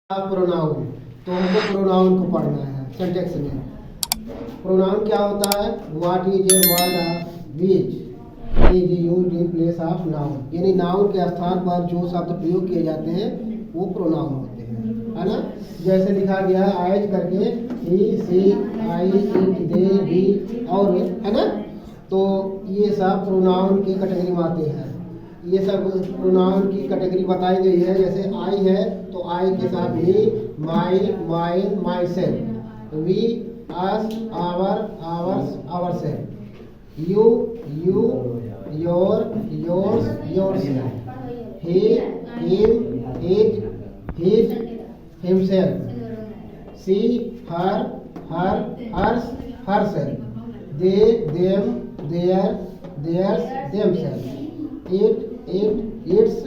Pronoun. तो हमको pronoun को पढ़ना है सेंटेक्स में। प्रोनाउन क्या होता है? What is a word which is used in place of noun, यानी नाउन के स्थान पर जो शब्द प्रयोग किए जाते हैं वो प्रोनाउन होते हैं, है ना। जैसे लिखा गया है आइज करके, ही सी आई इट दे वी और, है ना। तो ये सब प्रोनाउन की कैटेगरी में आते हैं। ये सब प्रोनाउन की कैटेगरी बताई गई है। जैसे आई है तो आई के साथ me, my, mine, myself, we, us, our, ours, ourselves, you, you, your, yours, yours, he, him, it, his, himself, she, her, her, hers, herself, they, them, their, theirs, themselves, it, its,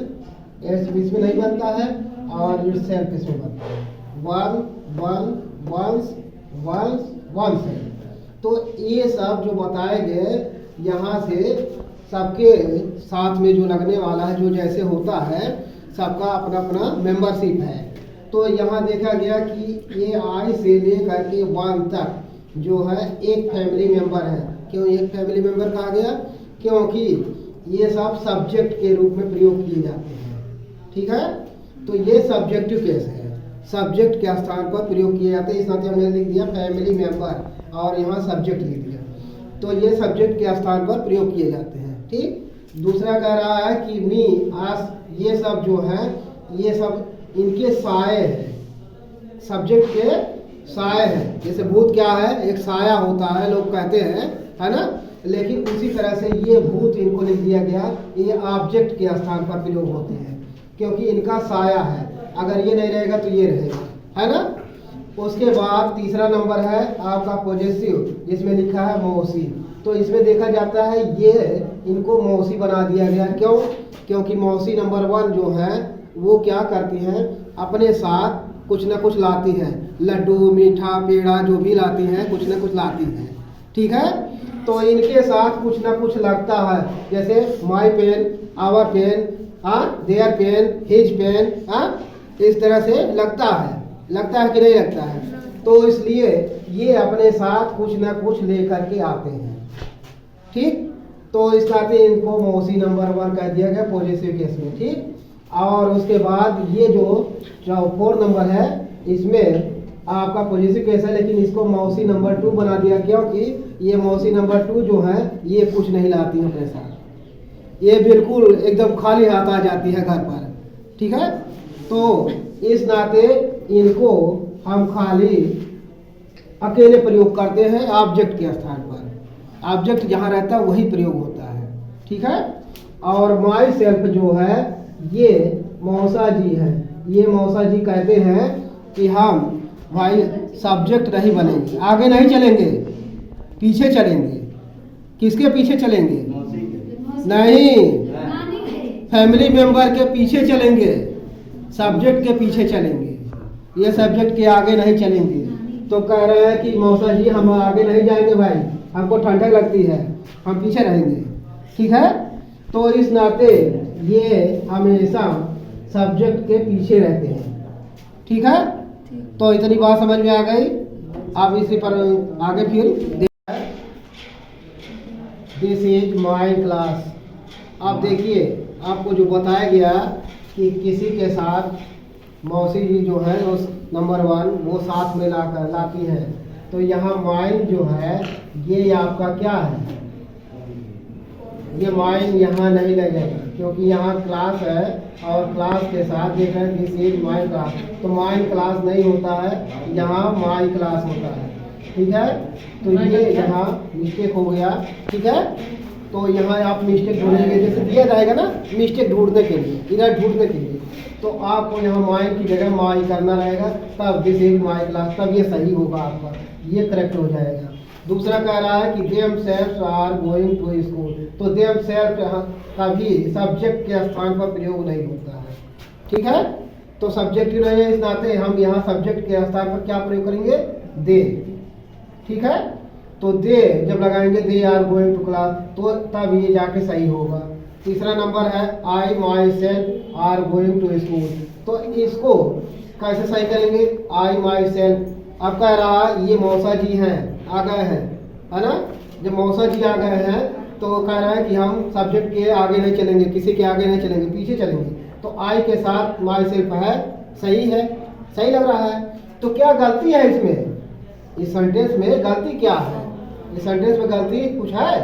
S बीच में नहीं बनता है और it's self इसमें बनता है। One, one, ones, ones, oneself. तो ये सब जो बताए गए यहाँ से सबके साथ में जो लगने वाला है, जो जैसे होता है, सबका अपना अपना मेंबरशिप है। तो यहाँ देखा गया कि ये आई से लेकर के वन तक जो है एक फैमिली मेंबर है। क्यों एक फैमिली मेंबर कहा गया? क्योंकि ये सब सब्जेक्ट के रूप में प्रयोग किए जाते हैं, ठीक है। तो ये सब्जेक्टिव केस है, सब्जेक्ट के स्थान पर प्रयोग किए जाते हैं। इस नाते हमने लिख दिया फैमिली मेंबर और यहाँ सब्जेक्ट लिख दिया। तो ये सब्जेक्ट के स्थान पर प्रयोग किए जाते हैं, ठीक। दूसरा कह रहा है कि मी, आस, ये सब जो है ये सब इनके साए हैं, सब्जेक्ट के साए हैं। जैसे भूत क्या है? एक साया होता है, लोग कहते हैं, है ना। लेकिन उसी तरह से ये भूत इनको लिख दिया गया, ये ऑब्जेक्ट के स्थान पर प्रयोग होते हैं क्योंकि इनका साया है। अगर ये नहीं रहेगा तो ये रहेगा, है ना। उसके बाद तीसरा नंबर है आपका पॉजेसिव, जिसमें लिखा है मौसी। तो इसमें देखा जाता है ये इनको मौसी बना दिया गया। क्यों? क्योंकि मौसी नंबर वन जो है वो क्या करती हैं, अपने साथ कुछ ना कुछ लाती है, लड्डू, मीठा, पेड़ा जो भी लाती हैं कुछ ना कुछ लाती हैं, ठीक है। तो इनके साथ कुछ ना कुछ लगता है, जैसे my pen, our pen, their pen, his pen, इस तरह से लगता है कि नहीं लगता है। तो इसलिए ये अपने साथ कुछ ना कुछ लेकर के आते हैं, ठीक। तो इस नाते इनको मौसी नंबर वन कह दिया गया पॉजिटिव केस में, ठीक। और उसके बाद ये जो 4 नंबर है इसमें आपका पॉजिटिव केस है, लेकिन इसको मौसी नंबर 2 बना दिया क्योंकि ये मौसी नंबर 2 जो है ये कुछ नहीं लाती है अपने साथ, ये बिल्कुल एकदम खाली हाथ आ जाती है घर पर, ठीक है। तो इस नाते इनको हम खाली अकेले प्रयोग करते हैं ऑब्जेक्ट के स्थान पर। ऑब्जेक्ट जहाँ रहता है वही प्रयोग होता है, ठीक है। और माई सेल्फ जो है ये मौसा जी है। ये मौसा जी कहते हैं कि हम भाई सब्जेक्ट नहीं बनेंगे, आगे नहीं चलेंगे, पीछे चलेंगे। किसके पीछे चलेंगे? नहीं, फैमिली मेंबर के पीछे चलेंगे, सब्जेक्ट के पीछे चलेंगे। ये सब्जेक्ट के आगे नहीं चलेंगे। तो कह रहे हैं कि मौसा जी हम आगे नहीं जाएंगे भाई, हमको ठंडक लगती है, हम पीछे रहेंगे, ठीक है। तो इस नाते ये हमेशा सब्जेक्ट के पीछे रहते हैं, ठीक है। तो इतनी बात समझ में आ गई। अब इसी पर आगे फिर दिस इज माई क्लास। अब देखिए आपको जो बताया गया कि किसी के साथ मौसी जी जो है उस नंबर 1 वो साथ में लाती है। तो यहाँ माइन जो है ये आपका क्या है? ये माइन यहाँ नहीं लगेगा क्योंकि यहाँ क्लास है और क्लास के साथ देख रहे हैं दिस इज माई क्लास। तो माइन क्लास नहीं होता है, यहाँ माई क्लास होता है, ठीक है। तो ये यहाँ मिस्टेक हो गया, ठीक है। तो यहाँ आप मिस्टेक ढूंढेंगे, जैसे दिया जाएगा ना मिस्टेक ढूंढने के लिए, इधर ढूंढने के लिए, तो आपको यहाँ माइन की जगह माई करना रहेगा, तब दिस इज माई क्लास, तब ये सही होगा आपका, ये करेक्ट हो जाएगा। दूसरा कह रहा है कि themselves are going to school. तो देम सेल्फ कभी सब्जेक्ट के स्थान पर प्रयोग नहीं होता है, ठीक है। तो सब्जेक्ट नहीं है, इस नाते हम यहाँ सब्जेक्ट के स्थान पर क्या प्रयोग करेंगे? दे, ठीक है। तो दे जब लगाएंगे they are going to class, तो तब ये जाके सही होगा। तीसरा नंबर है I myself are going to school. तो इसको कैसे सही करेंगे? I myself. अब कह रहा ये मौसा जी हैं, आ गए हैं, है ना? जब मौसा जी आ गए हैं तो कह रहा है कि हम सब्जेक्ट के आगे नहीं चलेंगे, किसी के आगे नहीं चलेंगे, पीछे चलेंगे। तो आई के साथ माई सेल्फ है, सही है, सही लग रहा है। तो क्या गलती है इसमें? इस सेंटेंस में गलती क्या है? इस सेंटेंस में गलती कुछ है?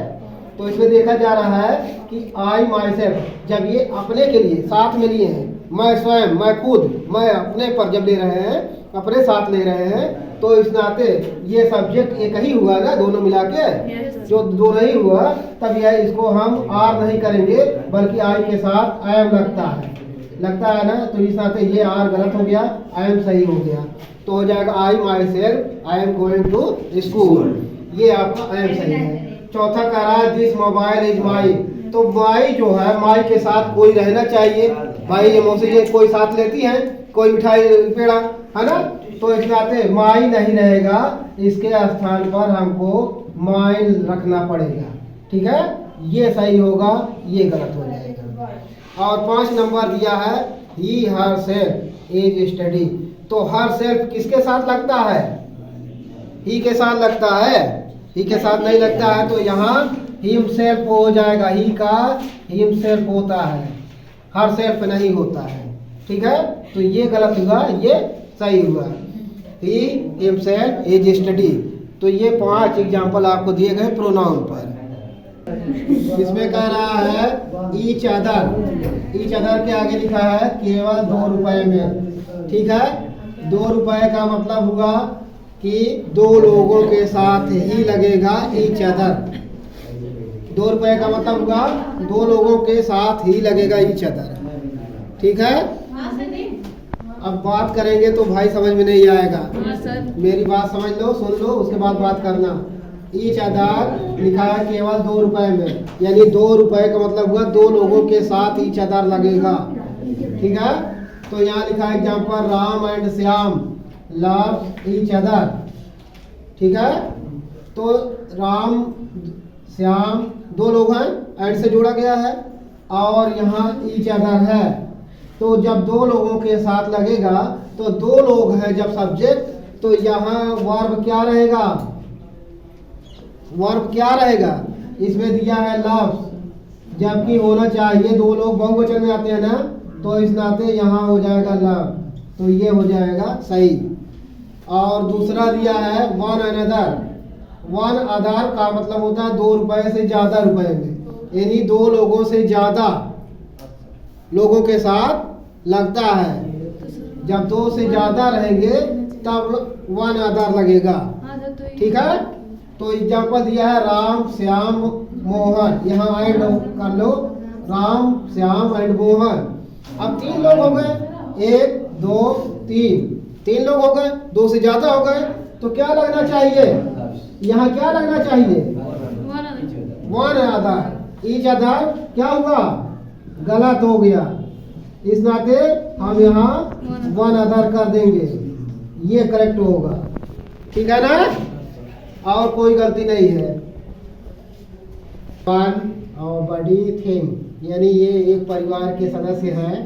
तो इसमें देखा जा रहा है कि आई माई सेल्फ जब ये अपने के लिए साथ में लिए हैं, मैं स्वयं, मैं खुद, मैं अपने पर जब ले रहे हैं, अपने साथ ले रहे हैं, तो इस नाते ये सब्जेक्ट एक ही हुआ ना, दोनों मिला के जो दोनों ही हुआ, तब यह इसको हम आर नहीं करेंगे बल्कि आई के साथ आई एम लगता है ना। तो इस नाते ये आर गलत हो गया, आई एम सही हो गया। तो हो जाएगा I myself I am going to school, ये आपका आई एम सही है। चौथा कह रहा है दिस मोबाइल इज माई। तो माई जो है, माई के साथ कोई रहना चाहिए। भाई ये मौसी जी कोई साथ लेती है, कोई मिठाई पेड़ा, है ना? तो इस नाते माई नहीं रहेगा, इसके स्थान पर हमको माइन रखना पड़ेगा। ठीक है, ये सही होगा, ये गलत हो जाएगा। और 5 नंबर दिया है ही हर सेल्फ इज स्टडी। तो हर सेल्फ किसके साथ लगता है? ही के साथ लगता है, ही के साथ नहीं लगता है। तो यहाँ हिम सेल्फ हो जाएगा, ही का हिम सेल्फ होता है, हर सेल्फ नहीं होता है। ठीक है, तो ये गलत हुआ, ये सही हुआ। He himself is study. तो ये 5 एग्जाम्पल आपको दिए गए प्रोनाउन पर। इसमें कह रहा है ईच अदर। ईच अदर के आगे लिखा है केवल 2 रुपए में। ठीक है, 2 रुपए का मतलब हुआ कि 2 लोगों के साथ ही लगेगा ईच अदर। 2 रुपए का मतलब हुआ 2 लोगों के साथ ही लगेगा ईच अदर। ठीक है, अब बात करेंगे तो भाई समझ में नहीं आएगा। मेरी बात समझ लो, सुन लो, उसके बाद बात करना। ईच अदर लिखा है केवल 2 रुपए में, यानी 2 रुपए का मतलब हुआ 2 लोगों के साथ ईच अदर लगेगा। ठीक है, तो यहाँ लिखा है example Ram and Shyam love each other. ठीक है, तो राम श्याम 2 लोग हैं, एंड से जोड़ा गया है, और यहाँ ईच अदर है। तो जब 2 लोगों के साथ लगेगा तो 2 लोग हैं जब सब्जेक्ट, तो यहाँ वर्ब क्या रहेगा? वर्ब क्या रहेगा? इसमें दिया है लव, जबकि होना चाहिए 2 लोग बहुवचन में आते हैं ना, तो इस नाते यहाँ हो जाएगा लव, तो ये हो जाएगा सही। और दूसरा दिया है वन अनदर। वन अदर का मतलब होता है 2 रुपए से ज्यादा रुपए में, यानी 2 लोगों से ज्यादा लोगों के साथ लगता है। जब 2 से ज्यादा रहेंगे तब वन अदर लगेगा। ठीक है, तो एग्जाम्पल दिया है राम श्याम मोहन, यहाँ एंड कर लो, राम श्याम एंड मोहन। अब 3 लोग हो गए, 1 2 3 लोग हो गए, 2 से ज्यादा हो गए, तो क्या लगना चाहिए? यहाँ क्या लगना चाहिए? One other. ईच अदर क्या हुआ? गलत हो गया, इस नाते हम यहाँ वन अदर कर देंगे, ये करेक्ट होगा। ठीक है ना, और कोई गलती नहीं है। वन और बड़ी थिंग, यानी ये एक परिवार के सदस्य हैं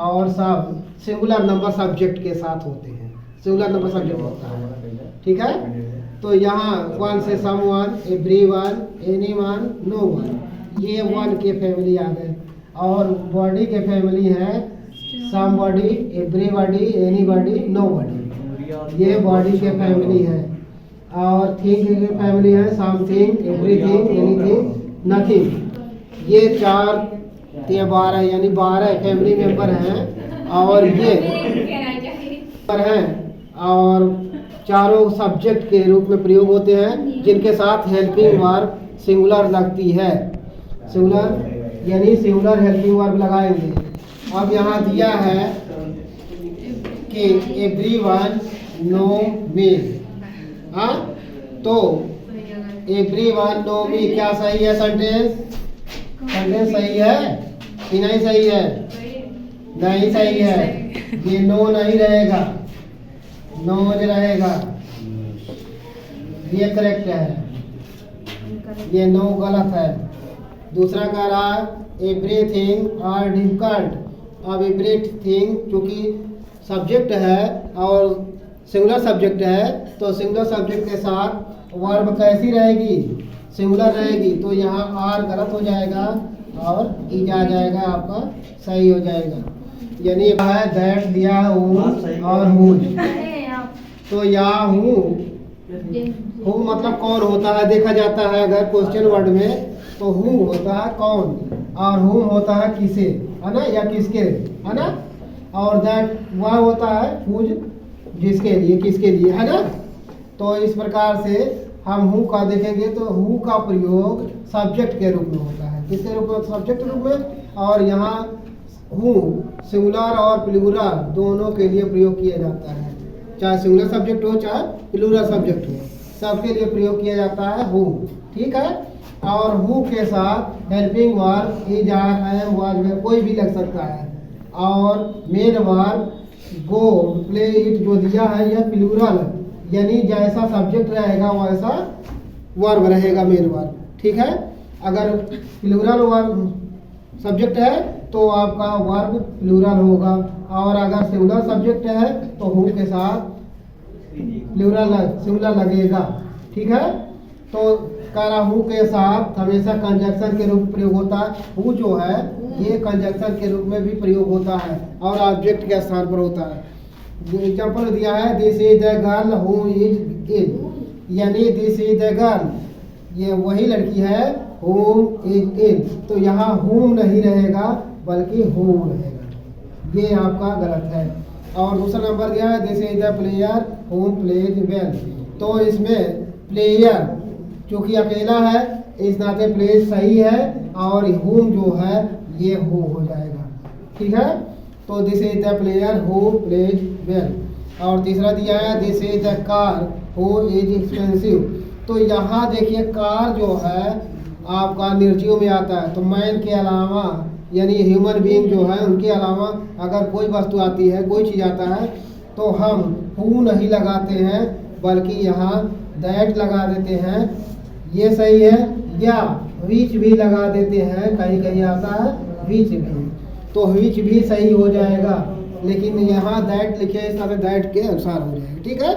और सब सिंगुलर नंबर सब्जेक्ट के साथ होते हैं, सिंगुलर नंबर सब्जेक्ट होता है। ठीक है, तो यहाँ वन से समवन, एवरीवन, एनीवन, नोवन, ये वन के फैमिली आ गए। और बॉडी के फैमिली है समबॉडी, एवरीबॉडी, एनीबॉडी, नोबॉडी, ये बॉडी के फैमिली है। और थिंग की फैमिली है समथिंग, एवरीथिंग, एनीथिंग, नथिंग। ये 4 या 12 यानी 12 फैमिली मेंबर हैं, और ये हैं, और चारों सब्जेक्ट के रूप में प्रयोग होते हैं, जिनके साथ हेल्पिंग वर्ब सिंगुलर लगती है। सिंगुलर यानी सिंगुलर हेल्पिंग वर्ब लगाएंगे। अब यहाँ दिया है कि एवरीवन नो मी। हाँ, तो एवरीवन नो मी क्या सही है? सेंटेंस सही है कि नहीं सही है? नहीं सही है, ये नो नहीं रहेगा, नोज रहेगा, ये करेक्ट है, ये नो गलत है। दूसरा कह रहा है एवरीथिंग आर डिफिकल्ट। अब एवरीथिंग चूंकि सब्जेक्ट है और सिंगुलर सब्जेक्ट है, तो सिंगुलर सब्जेक्ट के साथ वर्ब कैसी रहेगी, सिंगुलर रहेगी। तो यहाँ आर गलत हो जाएगा और इज आ जाएगा, आपका सही हो जाएगा। यानी है दैट, दिया, हूँ और हूँ। तो यहाँ हूँ मतलब कौन होता है, देखा जाता है अगर क्वेश्चन वर्ड में, तो हूँ होता है कौन और हूँ होता है किसे, है ना, या किसके, है ना। और दैट वह होता है हुज, जिसके लिए, किसके लिए, है ना। तो इस प्रकार से हम हूँ का देखेंगे तो हूँ का प्रयोग सब्जेक्ट के रूप में होता है, किसके रूप में, सब्जेक्ट के रूप में। और यहाँ हूँ सिंगुलर और प्लूरल दोनों के लिए प्रयोग किया जाता है, चाहे सिंगुलर सब्जेक्ट हो चाहे प्लूरल सब्जेक्ट हो, सबके लिए प्रयोग किया जाता है हूँ, ठीक है। और हूँ के साथ helping verb is, are, am, was में कोई भी लग सकता है। और main verb go, play, eat जो दिया है यह प्लूरल, यानी जैसा सब्जेक्ट रहेगा वैसा वर्ब रहेगा मेन वर्ब, ठीक है। अगर प्लूरल वर्ब सब्जेक्ट है तो आपका वर्ब प्लूरल होगा, और अगर सिंगुलर सब्जेक्ट है तो हूँ के साथ प्लूरल सिंगुलर लगेगा, ठीक है। तो कह रहा हूँ के साथ हमेशा कंजक्शन के रूप में प्रयोग होता है। हूँ जो है ये कंजक्शन के रूप में भी प्रयोग होता है और ऑब्जेक्ट के स्थान पर होता है। एग्जाम्पल दिया है, this is the girl who is in, यानी दिस इज द गर्ल, ये वही लड़की है, whom इज इन, तो यहाँ whom नहीं रहेगा बल्कि whom रहेगा, ये आपका गलत है। और दूसरा नंबर दिया है, this is the player whom plays well, तो इसमें प्लेयर चूँकि अकेला है इस नाते प्लेज सही है, और whom जो है ये who हो जाएगा, ठीक है। तो this is the player who plays well. और तीसरा दिया है, this is the car who is expensive, तो यहाँ देखिए कार जो है आपका निर्जीव में आता है, तो मैन के अलावा यानी ह्यूमन बीइंग जो है उनके अलावा अगर कोई वस्तु आती है, कोई चीज़ आता है, तो हम हु नहीं लगाते हैं बल्कि यहाँ दैट लगा देते हैं, ये सही है। या विच भी लगा देते हैं, कहीं कहीं आता है विच भी, तो विच भी सही हो जाएगा, लेकिन यहाँ दैट लिखे इस तरह दैट के अनुसार हो जाएगा, ठीक है।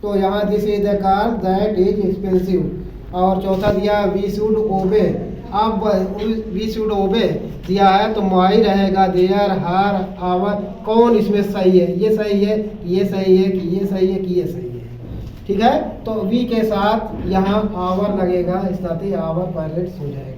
तो यहाँ this is the car that is expensive. और चौथा दिया वी शुड ओबे, अब वी शुड ओबे दिया है तो माई रहेगा, देयर, हर, आवर, कौन इसमें सही है, ये सही है कि ये सही है कि ये सही है कि ये सही है, ठीक है। तो वी के साथ यहाँ आवर लगेगा, इस तरह आवर पायलट्स हो जाएगा।